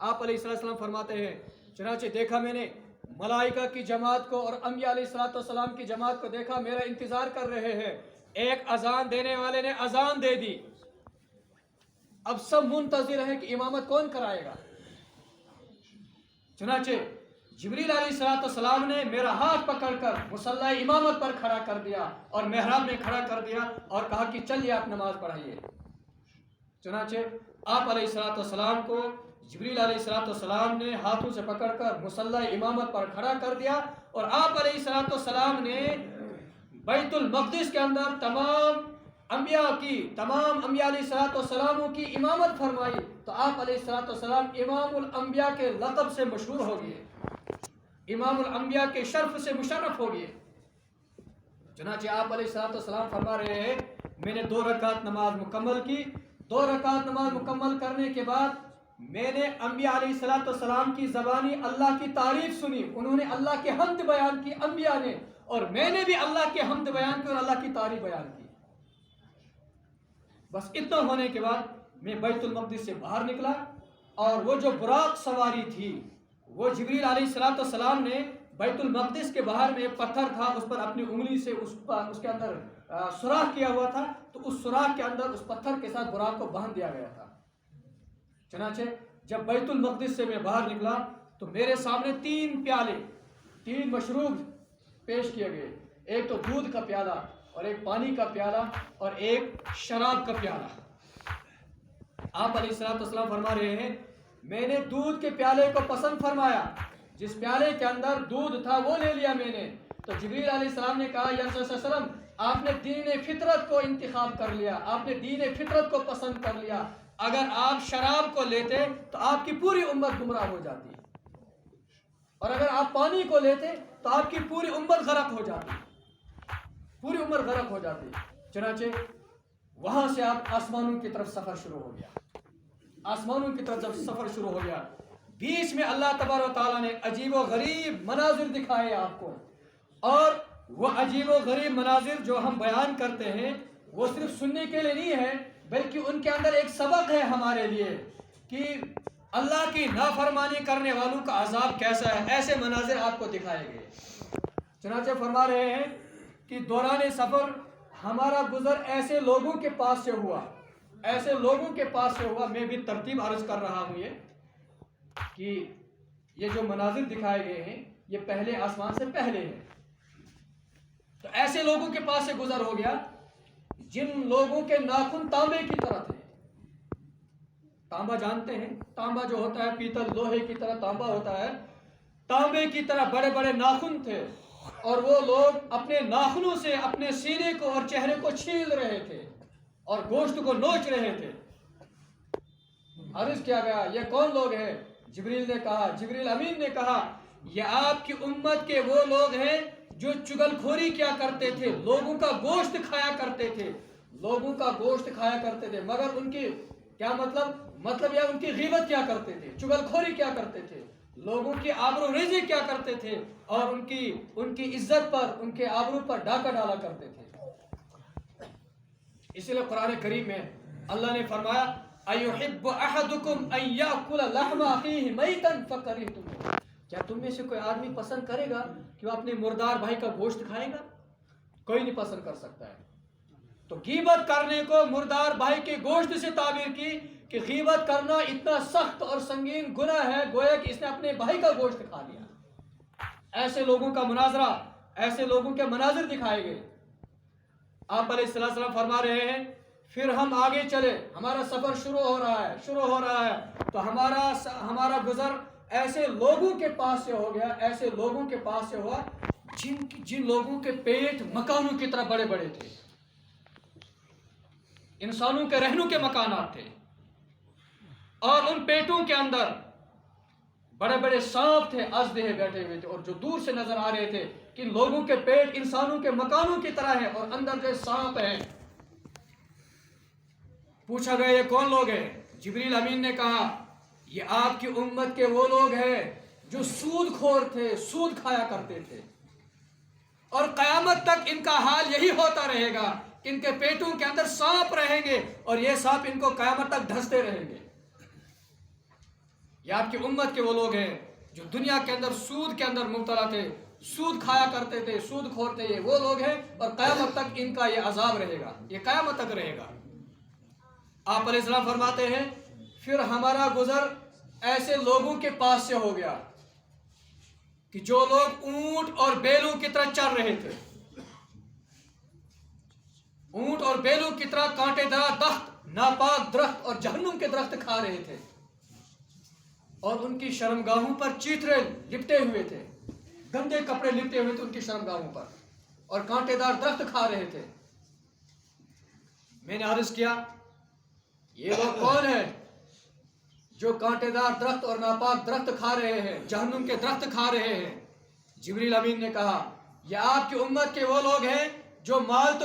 آپ علیہ السلام فرماتے ہیں چنانچہ دیکھا میں نے ملائکہ کی جماعت کو اور انبیاء علیہ السلام کی جماعت کو دیکھا، میرا انتظار کر رہے ہیں۔ ایک اذان دینے والے نے اذان دے دی، اب سب منتظر ہیں کہ امامت کون کرائے گا۔ چنانچہ جبریل علیہ السلام نے میرا ہاتھ پکڑ کر مصلی امامت پر کھڑا کر دیا اور محراب میں کھڑا کر دیا اور کہا کہ چلیے آپ نماز پڑھائیے۔ چنانچہ آپ علیہ السلام کو جبریل علیہ السلام نے ہاتھوں سے پکڑ کر مصلی امامت پر کھڑا کر دیا اور آپ علیہ السلام نے بیت المقدس کے اندر تمام انبیاء علیہ السلام کی امامت فرمائی، تو آپ علیہ السلام امام الانبیاء کے لقب سے مشہور ہو گئے، امام الانبیاء کے شرف سے مشرف ہو گئے۔ چنانچہ آپ علیہ السلام فرما رہے ہیں میں نے 2 رکعت نماز مکمل کی، 2 رکعت نماز مکمل کرنے کے بعد میں نے انبیاء علیہ السلام کی زبانی اللہ کی تعریف سنی، انہوں نے اللہ کی حمد بیان کی انبیاء نے، اور میں نے بھی اللہ کی حمد بیان کی اور اللہ کی تعریف بیان کی۔ بس اتنا ہونے کے بعد میں بیت المقدس سے باہر نکلا اور وہ جو براق سواری تھی وہ جبریل علیہ السلام نے بیت المقدس کے باہر میں ایک پتھر تھا، اس پر اپنی انگلی سے اس کے اندر سوراخ کیا ہوا تھا، تو اس سوراخ کے اندر اس پتھر کے ساتھ براق کو باندھ دیا گیا تھا۔ چنانچہ جب بیت المقدس سے میں باہر نکلا تو میرے سامنے 3 پیالے، 3 مشروب پیش کیے گئے، ایک تو دودھ کا پیالہ اور ایک پانی کا پیالہ اور ایک شراب کا پیالہ۔ آپ علیہ السلام فرما رہے ہیں میں نے دودھ کے پیالے کو پسند فرمایا، جس پیالے کے اندر دودھ تھا وہ لے لیا میں نے۔ تو جبریل علیہ السلام نے کہا یا رسول اللہ صلی اللہ علیہ وسلم آپ نے دین فطرت کو انتخاب کر لیا، آپ نے دین فطرت کو پسند کر لیا، اگر آپ شراب کو لیتے تو آپ کی پوری امت گمراہ ہو جاتی، اور اگر آپ پانی کو لیتے تو آپ کی پوری امت غرق ہو جاتی، پوری امت غرق ہو جاتی۔ چنانچہ وہاں سے آپ آسمانوں کی طرف سفر شروع ہو گیا، آسمانوں کی طرف جب سفر شروع ہو گیا، بیچ میں اللہ تبارک و تعالیٰ نے عجیب و غریب مناظر دکھائے آپ کو، اور وہ عجیب و غریب مناظر جو ہم بیان کرتے ہیں وہ صرف سننے کے لیے نہیں ہے، بلکہ ان کے اندر ایک سبق ہے ہمارے لیے کہ اللہ کی نافرمانی کرنے والوں کا عذاب کیسا ہے۔ ایسے مناظر آپ کو دکھائے گئے۔ چنانچہ فرما رہے ہیں کہ دوران سفر ہمارا گزر ایسے لوگوں کے پاس سے ہوا، ایسے لوگوں کے پاس سے ہوا، میں بھی ترتیب عرض کر رہا ہوں یہ کہ یہ جو مناظر دکھائے گئے ہیں یہ پہلے آسمان سے پہلے ہیں۔ تو ایسے لوگوں کے پاس سے گزر ہو گیا جن لوگوں کے ناخن تانبے کی طرح تھے۔ تانبا جانتے ہیں، تانبا جو ہوتا ہے پیتل لوہے کی طرح تانبا ہوتا ہے، تانبے کی طرح بڑے بڑے ناخن تھے، اور وہ لوگ اپنے ناخنوں سے اپنے سینے کو اور چہرے کو چھیل رہے تھے اور گوشت کو نوچ رہے تھے۔ عرض کیا گیا یہ کون لوگ ہیں؟ جبریل نے کہا، جبریل امین نے کہا یہ آپ کی امت کے وہ لوگ ہیں جو چگل کھوری کیا کرتے تھے، لوگوں کا گوشت کھایا کرتے تھے، لوگوں کا گوشت کھایا کرتے تھے، مگر ان کی کیا مطلب یا ان کی غیبت کیا کرتے تھے، چگل کھوری کیا کرتے تھے، لوگوں کی آبرو ریزی کیا کرتے تھے، اور ان کی عزت پر، ان کے آبرو پر ڈاکہ ڈالا کرتے تھے۔ اسی لیے قرآن کریم میں اللہ نے فرمایا اَيُحِبُّ أَحَدُكُمْ أَن يَأْكُلَ لَحْمَ أَخِيهِ مَيْتًا فَكَرِهْتُمُوهُ، کیا تم میں سے کوئی آدمی پسند کرے گا کہ وہ اپنے مردار بھائی کا گوشت کھائے گا؟ کوئی نہیں پسند کر سکتا ہے۔ تو غیبت کرنے کو مردار بھائی کے گوشت سے تعبیر کی کہ غیبت کرنا اتنا سخت اور سنگین گناہ ہے، گویا کہ اس نے اپنے بھائی کا گوشت کھا لیا۔ ایسے لوگوں کا مناظرہ، ایسے لوگوں کے مناظر دکھائے گئے۔ آپ علیہ السلام فرما رہے ہیں پھر ہم آگے چلے، ہمارا سفر شروع ہو رہا ہے تو ہمارا گزر ایسے لوگوں کے پاس سے ہو گیا، ایسے لوگوں کے پاس سے ہوا جن لوگوں کے پیٹ مکانوں کی طرح بڑے بڑے تھے، انسانوں کے رہنوں کے مکانات تھے، اور ان پیٹوں کے اندر بڑے بڑے سانپ تھے، ازدہے بیٹھے ہوئے تھے، اور جو دور سے نظر آ رہے تھے کہ ان لوگوں کے پیٹ انسانوں کے مکانوں کی طرح ہیں اور اندر جو سانپ ہیں۔ پوچھا گیا یہ کون لوگ ہیں؟ جبریل امین نے کہا یہ آپ کی امت کے وہ لوگ ہیں جو سود خور تھے، سود کھایا کرتے تھے، اور قیامت تک ان کا حال یہی ہوتا رہے گا کہ ان کے پیٹوں کے اندر سانپ رہیں گے اور یہ سانپ ان کو قیامت تک ڈھستے رہیں گے۔ یہ آپ کی امت کے وہ لوگ ہیں جو دنیا کے اندر سود کے اندر مبتلا تھے، سود کھایا کرتے تھے، سود خور تھے، یہ وہ لوگ ہیں، اور قیامت تک ان کا یہ عذاب رہے گا، یہ قیامت تک رہے گا۔ آپ علیہ السلام فرماتے ہیں پھر ہمارا گزر ایسے لوگوں کے پاس سے ہو گیا کہ جو لوگ اونٹ اور بیلوں کی طرح چل رہے تھے، اونٹ اور بیلوں کی طرح کانٹے دار درخت، ناپاک درخت اور جہنم کے درخت کھا رہے تھے، اور ان کی شرمگاہوں پر چیترے لپٹے ہوئے تھے، گندے کپڑے لپٹے ہوئے تھے ان کی شرمگاہوں پر، اور کانٹے دار درخت کھا رہے تھے۔ میں نے عرض کیا یہ لوگ کون ہیں جو کانٹے دار درخت اور ناپاک درخت کھا رہے ہیں، جہنم کے درخت کھا رہے ہیں؟ جبریل امین نے کہا یہ آپ کی امت کے وہ لوگ ہیں جو مال تو